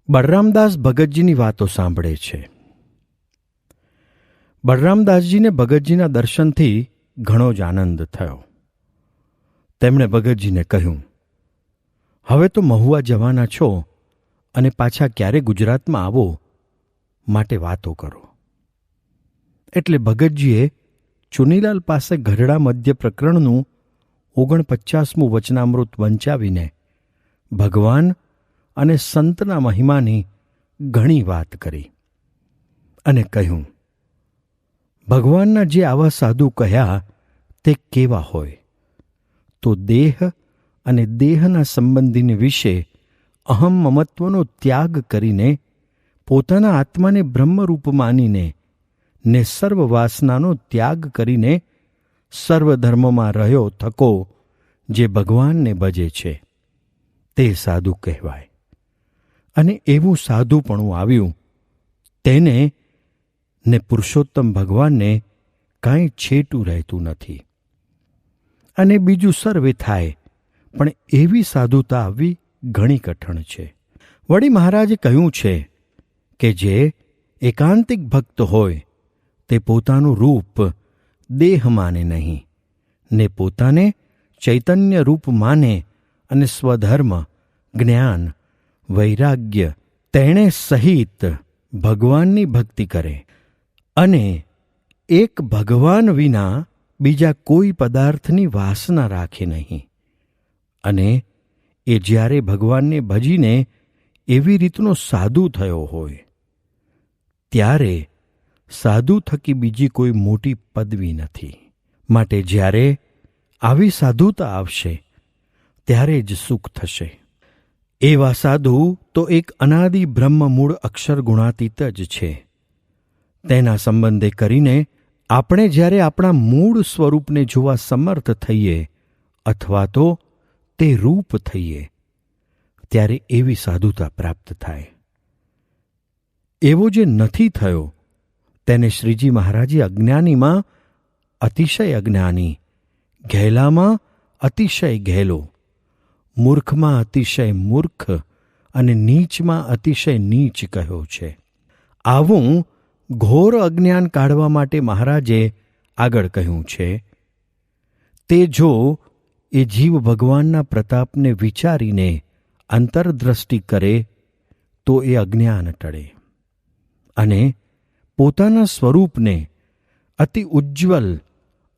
બલરામદાસ ભગતજીની વાતો સાંભળે છે. બલરામદાસજીને ભગતજીના દર્શનથી ઘણો જ આનંદ થયો. તેમણે ભગતજીને કહ્યું, હવે તો મહુવા જવાના છો અને પાછા ક્યારે ગુજરાતમાં આવો, માટે વાતો કરો. એટલે ભગતજીએ ચુનીલાલ પાસે ગઢડા મધ્ય પ્રકરણનું 49મું વચનામૃત વંચાવીને ભગવાન અને સંતના મહિમાની ઘણી વાત કરી અને કહ્યું, ભગવાનના જે આવા સાધુ કહ્યા તે કેવા હોય તો દેહ અને દેહના સંબંધીને વિશે અહમ મમત્વનો ત્યાગ કરીને પોતાના આત્માને બ્રહ્મરૂપ માનીને ને સર્વ વાસનાનો ત્યાગ કરીને સર્વધર્મમાં રહ્યો થકો જે ભગવાનને ભજે છે તે સાધુ કહેવાય. અને એવું સાધુપણું આવ્યું તેને ને પુરુષોત્તમ ભગવાનને કાંઈ છેટું રહેતું નથી. અને બીજું સર્વે થાય પણ એવી સાધુતા આવવી ઘણી કઠણ છે. વળી મહારાજે કહ્યું છે કે જે એકાંતિક ભક્ત હોય તે પોતાનું રૂપ દેહ માને નહીં ને પોતાને ચૈતન્ય રૂપ માને અને સ્વધર્મ, જ્ઞાન, વૈરાગ્ય તેણે સહિત ભગવાનની ભક્તિ કરે અને એક ભગવાન વિના બીજા કોઈ પદાર્થની વાસના રાખે નહીં. અને એ જ્યારે ભગવાનને ભજીને એવી રીતનો સાધુ થયો હોય ત્યારે સાધુ થકી બીજી કોઈ મોટી પદવી નથી. માટે જ્યારે આવી સાધુતા આવશે ત્યારે જ સુખ થશે. એવા સાધુ તો એક અનાદિ બ્રહ્મ મૂળ અક્ષર ગુણાતીત જ છે. તેના સંબંધે કરીને આપણે જ્યારે આપણા મૂળ સ્વરૂપને જોવા સમર્થ થઈએ અથવા તો તે રૂપ થઈએ ત્યારે એવી સાધુતા પ્રાપ્ત થાય. એવો જે નથી થયો તેને શ્રીજી મહારાજે અજ્ઞાનીમાં અતિશય અજ્ઞાની, ઘેલામાં અતિશય ઘેલો, મૂર્ખમાં અતિશય મૂર્ખ અને નીચમાં અતિશય નીચ કહ્યો છે. આવું ઘોર અજ્ઞાન કાઢવા માટે મહારાજે આગળ કહ્યું છે, તે જો એ જીવ ભગવાનના પ્રતાપને વિચારીને અંતરદ્રષ્ટિ કરે તો એ અજ્ઞાન ટળે અને પોતાના સ્વરૂપને અતિ ઉજ્જવલ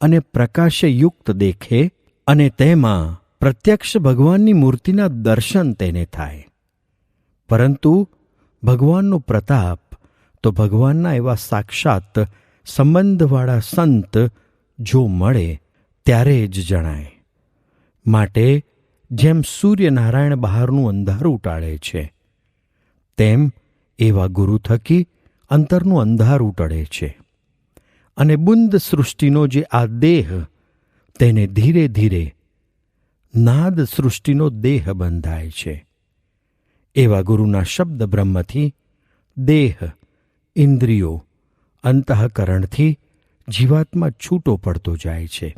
અને પ્રકાશયુક્ત દેખે અને તેમાં પ્રત્યક્ષ ભગવાનની મૂર્તિના દર્શન તેને થાય. પરંતુ ભગવાનનો પ્રતાપ તો ભગવાનના એવા સાક્ષાત સંબંધવાળા સંત જો મળે ત્યારે જ જણાય. માટે જેમ સૂર્યનારાયણ બહારનું અંધારું ટાળે છે તેમ એવા ગુરુ થકી અંતરનું અંધારું ટળે છે અને બુંદ સૃષ્ટિનો જે આ દેહ તેને ધીરે ધીરે નાદ સૃષ્ટિનો દેહ બંધાય છે. એવા ગુરુના શબ્દ બ્રહ્મથી દેહ, ઇન્દ્રિયો, અંતઃકરણથી જીવાત્મા છૂટો પડતો જાય છે.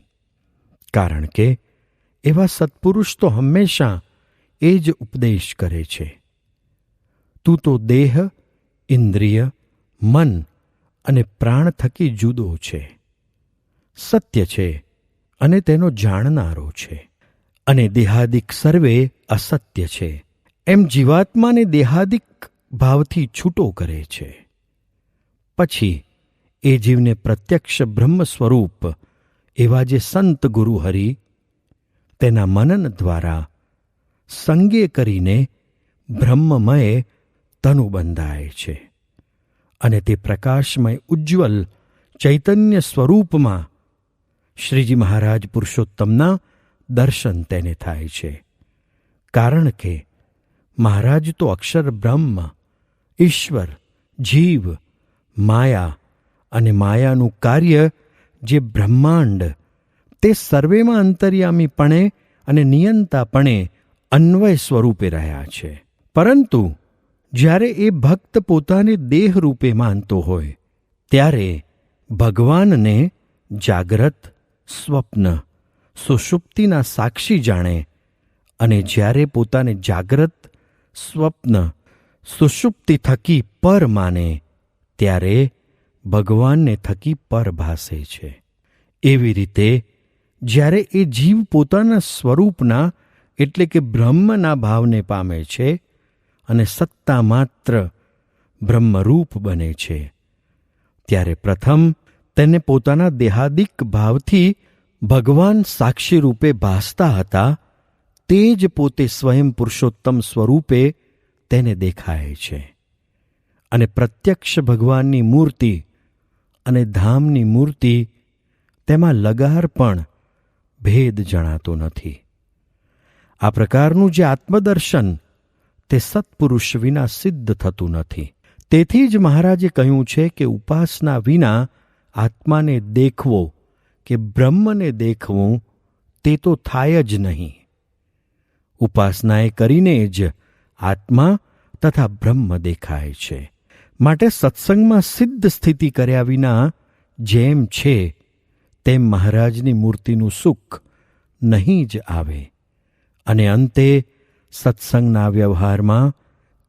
કારણ કે એવા સત્પુરુષ તો હંમેશા એ જ ઉપદેશ કરે છે, તું તો દેહ, ઇન્દ્રિય, મન અને પ્રાણ થકી જુદો છે, સત્ય છે અને તેનો જાણનારો છે, અને દેહાદિક સર્વે અસત્ય છે એમ જીવાત્માને દેહાદિક ભાવથી છૂટો કરે છે. પછી એ જીવને પ્રત્યક્ષ બ્રહ્મ સ્વરૂપ એવા જે સંત ગુરુ હરિ તેના મનન દ્વારા સંગે કરીને બ્રહ્મમય તનુ બંધાય છે અને તે પ્રકાશમય ઉજ્જવલ ચૈતન્ય સ્વરૂપમાં શ્રીજી મહારાજ પુરુષોત્તમના દર્શન તેને થાય છે. કારણ કે મહારાજ તો અક્ષર બ્રહ્મ, ઈશ્વર, જીવ, માયા અને માયાનું કાર્ય જે બ્રહ્માંડ તે સર્વેમાં અંતર્યામીપણે અને નિયંતાપણે અન્વય સ્વરૂપે રહ્યા છે. પરંતુ જ્યારે એ ભક્ત પોતાને દેહ રૂપે માનતો હોય ત્યારે ભગવાનને જાગ્રત, સ્વપ્ન, સુષુપ્તિના સાક્ષી જાણે અને જ્યારે પોતાને જાગ્રત, સ્વપ્ન, સુષુપ્તિ થકી પર માને ત્યારે ભગવાનને થકી પર ભાસે છે. એવી રીતે જ્યારે એ જીવ પોતાના સ્વરૂપના એટલે કે બ્રહ્મના ભાવને પામે છે અને સત્તા માત્ર બ્રહ્મરૂપ બને છે, ત્યારે પ્રથમ તેને પોતાના દેહાદિક ભાવથી ભગવાન સાક્ષી રૂપે ભાસતા હતા તે જ પોતે સ્વયં પુરુષોત્તમ સ્વરૂપે તેને દેખાય છે. અને પ્રત્યક્ષ ભગવાનની મૂર્તિ અને ધામની મૂર્તિ તેમાં લગાર પણ ભેદ જણાતો નથી. આ પ્રકારનું જે આત્મદર્શન તે સત્પુરુષ વિના સિદ્ધ થતું નથી. તેથી જ મહારાજે કહ્યું છે કે ઉપાસના વિના આત્માને દેખવો કે બ્રહ્મને દેખવું તે તો થાય જ નહીં. ઉપાસનાએ કરીને જ આત્મા તથા બ્રહ્મ દેખાય છે. માટે સત્સંગમાં સિદ્ધ સ્થિતિ કર્યા વિના જેમ છે તેમ મહારાજની મૂર્તિનું સુખ નહીં જ આવે અને અંતે સત્સંગના વ્યવહારમાં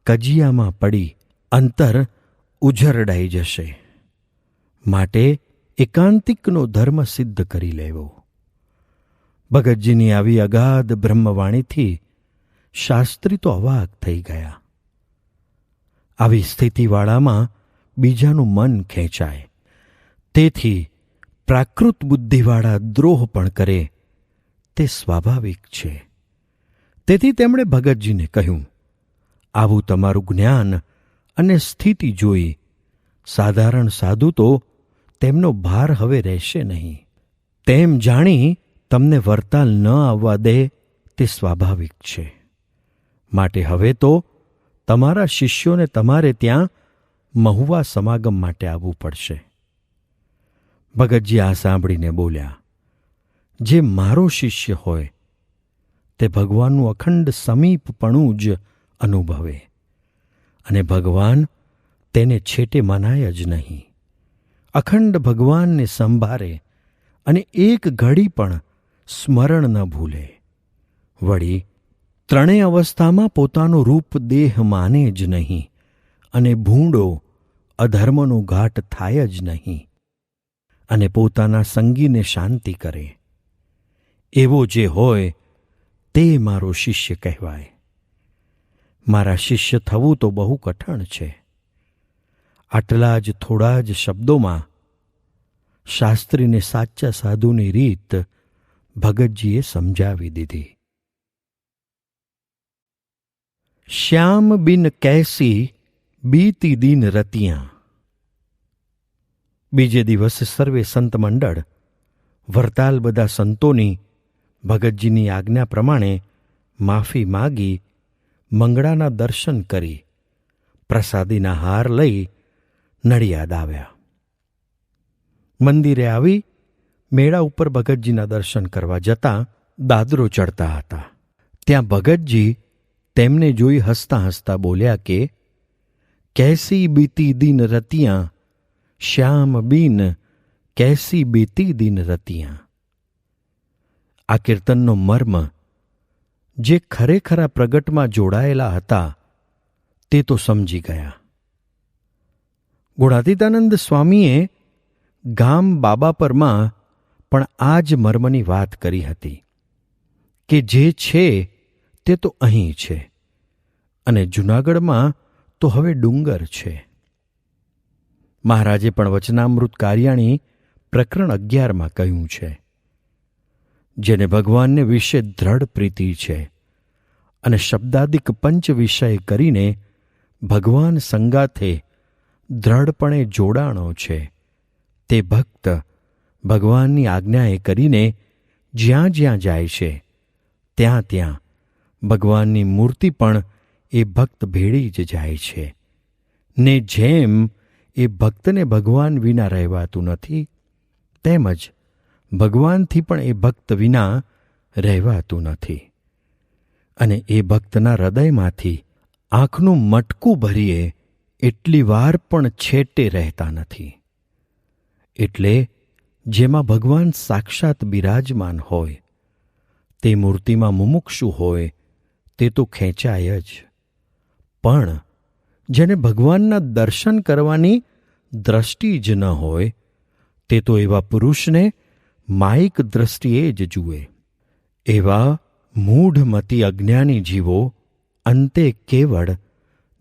કજિયામાં પડી અંતર ઉજરડાઈ જશે. માટે એકાંતિકનો ધર્મ સિદ્ધ કરી લેવો. ભગતજીની આવી અગાધ બ્રહ્મવાણીથી શાસ્ત્રી તો અવાક થઈ ગયા. આવી સ્થિતિવાળામાં બીજાનું મન ખેંચાય. તેથી પ્રાકૃત બુદ્ધિવાળા દ્રોહ પણ કરે તે સ્વાભાવિક છે. તેથી તેમણે ભગતજીને કહ્યું, આવું તમારું જ્ઞાન અને સ્થિતિ જોઈ સાધારણ સાધુ તો તેમનો ભાર હવે રહેશે નહીં. તેમ જાણી તમને વરતાલ ન આવવા દે તે સ્વાભાવિક છે. માટે હવે તો તમારા શિષ્યોને તમારે ત્યાં મહુવા સમાગમ માટે આવવું પડશે. ભગતજી આ સાંભળીને બોલ્યા, જે મારો શિષ્ય હોય તે ભગવાનનું અખંડ સમીપપણું જ અનુભવે અને ભગવાન તેને છેટે મનાય જ નહીં. અખંડ ભગવાનને સંભાળે અને એક ઘડી પણ સ્મરણ ન ભૂલે. વળી ત્રણેય અવસ્થામાં પોતાનું રૂપ દેહ માને જ નહીં અને ભૂંડો અધર્મનો ઘાટ થાય જ નહીં અને પોતાના સંગીને શાંતિ કરે. એવો જે હોય તે મારો શિષ્ય કહેવાય. મારા શિષ્ય થવું તો બહુ કઠણ છે. આટલા જ થોડા જ શબ્દોમાં શાસ્ત્રીને સાચા સાધુની રીત ભગતજીએ સમજાવી દીધી. શ્યામ બિન કૈસી બીતી દિન રતિયાં. બીજે દિવસે સર્વે સંત મંડળ વરતાલ બધા સંતોની ભગતજીની આજ્ઞા પ્રમાણે માફી માગી મંગળાના દર્શન કરી પ્રસાદીના હાર લઈ નડિયાદ આવ્યા. મંદિરે આવી મેળા ઉપર ભગતજીના દર્શન કરવા જતાં દાદરો ચડતા હતા. ત્યાં ભગતજી તેમને જોઈ હસતા હસતા બોલ્યા કે કૈસી બીતી દિન રતિયાં, શ્યામ બીન કૈસી બીતી દિન રતિયાં. આ કીર્તનનો મર્મ જે ખરેખરા પ્રગટમાં જોડાયેલા હતા તે તો સમજી ગયા. ગુણાતીતાનંદ સ્વામીએ ગામ બાબાપરમાં પણ આ જ મર્મની વાત કરી હતી કે જે છે તે તો અહીં છે અને જૂનાગઢમાં તો હવે ડુંગર છે. મહારાજે પણ વચનામૃત કાર્યાણી પ્રકરણ 11માં કહ્યું છે, જેને ભગવાનને વિશે દ્રઢ પ્રીતિ છે અને શબ્દાદિક પંચ વિષય કરીને ભગવાન સંગાથે દ્રઢપણે જોડાણો છે, તે ભક્ત ભગવાનની આજ્ઞાએ કરીને જ્યાં જ્યાં જાય છે ત્યાં ત્યાં ભગવાનની મૂર્તિ પણ એ ભક્ત ભેળી જ જાય છે. ને જેમ એ ભક્તને ભગવાન વિના રહેવાતું નથી તેમજ ભગવાનથી પણ એ ભક્ત વિના રહેવાતું નથી. અને એ ભક્તના હૃદયમાંથી આંખનું મટકું ભરીએ એટલી વાર પણ છેટે રહેતા નથી. એટલે જેમાં ભગવાન સાક્ષાત બિરાજમાન હોય તે મૂર્તિમાં મુમુક્ષુ હોય તે તો ખેંચાય જ, પણ જેને ભગવાનના દર્શન કરવાની દ્રષ્ટિ જ ન હોય તે તો એવા પુરુષને માયિક દ્રષ્ટિએ જ જુએ. એવા મૂઢમતી અજ્ઞાની જીવો અંતે કેવળ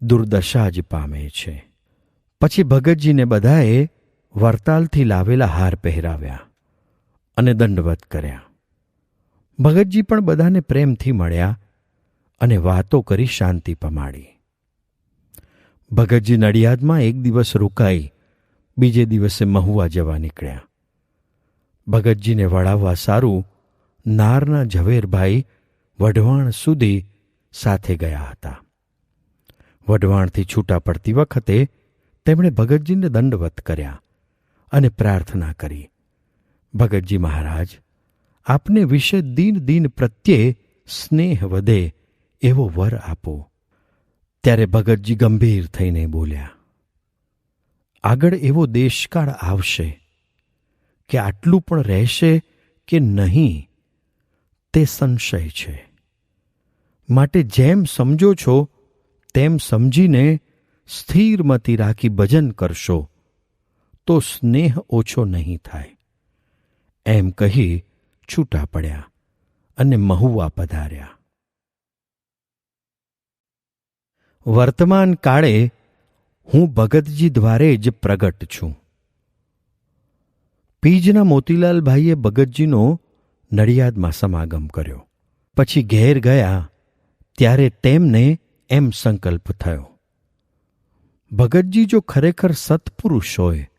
દુર્દશા જ પામે છે. પછી ભગતજીને બધાએ વરતાલથી લાવેલા હાર પહેરાવ્યા અને દંડવત કર્યા. ભગતજી પણ બધાને પ્રેમથી મળ્યા અને વાતો કરી શાંતિ પમાડી. ભગતજી નડિયાદમાં એક દિવસ રોકાઈ બીજે દિવસે મહુવા જવા નીકળ્યા. ભગતજીને વળાવવા સારું નારના ઝવેરભાઈ વઢવાણ સુધી સાથે ગયા હતા. વઢવાણથી છૂટા પડતી વખતે તેમણે ભગતજીને દંડવત કર્યા અને પ્રાર્થના કરી, ભગતજી મહારાજ, આપને વિશે દીન દીન પ્રત્યે સ્નેહ વધે એવો વર આપો. ત્યારે ભગતજી ગંભીર થઈને બોલ્યા, આગળ એવો દેશકાળ આવશે કે આટલું પણ રહેશે કે નહીં તે સંશય છે. માટે જેમ સમજો છો તેમ સમજીને સ્થિરમતી રાખી ભજન કરશો તો સ્નેહ ઓછો નહીં થાય. એમ કહી છૂટા પડ્યા અને મહુવા પધાર્યા. વર્તમાન કાળે હું ભગતજી દ્વારે જ પ્રગટ છું. પીજના મોતીલાલભાઈએ ભગતજીનો નડિયાદમાં સમાગમ કર્યો. પછી ઘેર ગયા ત્યારે તેમને એમ સંકલ્પ થયો, ભગતજી જો ખરેખર સત્પુરુષ હોય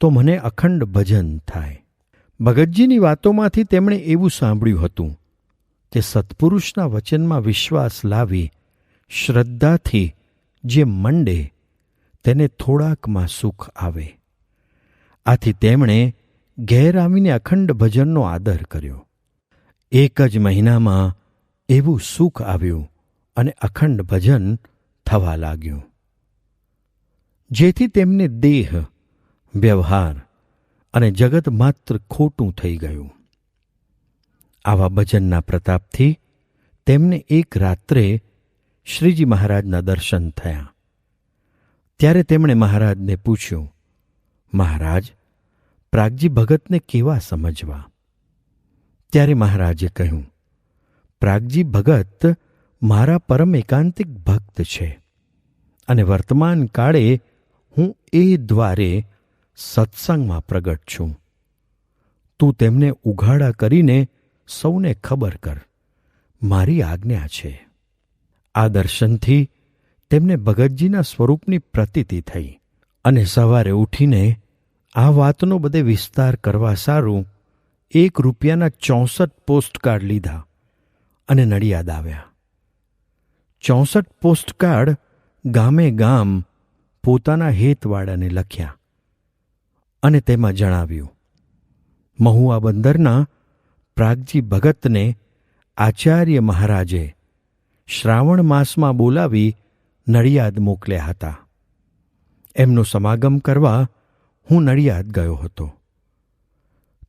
તો મને અખંડ ભજન થાય. ભગતજીની વાતોમાંથી તેમણે એવું સાંભળ્યું હતું કે સત્પુરુષના વચનમાં વિશ્વાસ લાવી શ્રદ્ધાથી જે મંડે તેને થોડાકમાં સુખ આવે. આથી તેમણે ઘેર આવીને અખંડ ભજનનો આદર કર્યો. એક જ મહિનામાં એવું સુખ આવ્યું અને અખંડ ભજન થવા લાગ્યું, જેથી તેમને દેહ, વ્યવહાર અને જગત માત્ર ખોટું થઈ ગયું. આવા ભજનના પ્રતાપથી તેમને એક રાત્રે શ્રીજી મહારાજના દર્શન થયા. ત્યારે તેમણે મહારાજને પૂછ્યું, મહારાજ, પ્રાગજી ભગતને કેવા સમજવા? ત્યારે મહારાજે કહ્યું, પ્રાગજી ભગત મારા પરમ એકાંતિક ભક્ત છે અને વર્તમાન કાળે હું એ દ્વારે સત્સંગમાં પ્રગટ છું. તું તેમને ઉઘાડા કરીને સૌને ખબર કર, મારી આજ્ઞા છે. આ દર્શનથી તેમને ભગતજીના સ્વરૂપની પ્રતીતિ થઈ અને સવારે ઉઠીને આ વાતનો બધે વિસ્તાર કરવા સારું ₹1ના 64 પોસ્ટકાર્ડ લીધા અને નડિયાદ આવ્યા. 64 પોસ્ટકાર્ડ ગામે ગામ પોતાના હેતવાળાને લખ્યા અને તેમાં જણાવ્યું, મહુવા બંદરના પ્રાગજી ભગતને આચાર્ય મહારાજે શ્રાવણ માસમાં બોલાવી નડિયાદ મોકલ્યા હતા. એમનો સમાગમ કરવા હું નડિયાદ ગયો હતો.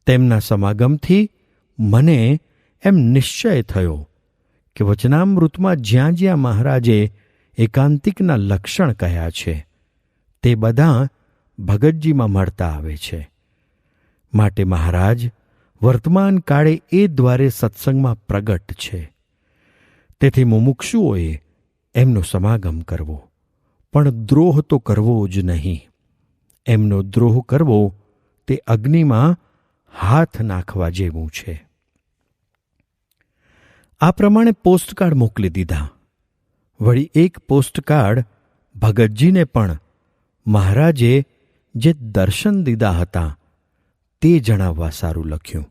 તેમના સમાગમથી મને એમ નિશ્ચય થયો કે વચનામૃતમાં જ્યાં જ્યાં મહારાજે એકાંતિકના લક્ષણ કહ્યા છે તે બધા ભગતજીમાં મળતા આવે છે. માટે મહારાજ વર્તમાન કાળે એ દ્વારે સત્સંગમાં પ્રગટ છે. તેથી મુમુક્ષુઓએ એમનો સમાગમ કરવો, પણ દ્રોહ તો કરવો જ નહીં. એમનો દ્રોહ કરવો તે અગ્નિમાં હાથ નાખવા જેવું છે. આ પ્રમાણે પોસ્ટકાર્ડ મોકલી દીધા. વળી એક પોસ્ટકાર્ડ ભગતજીને પણ મહારાજે જે દર્શન દીધા હતા તે જણાવવા સારું લખ્યું.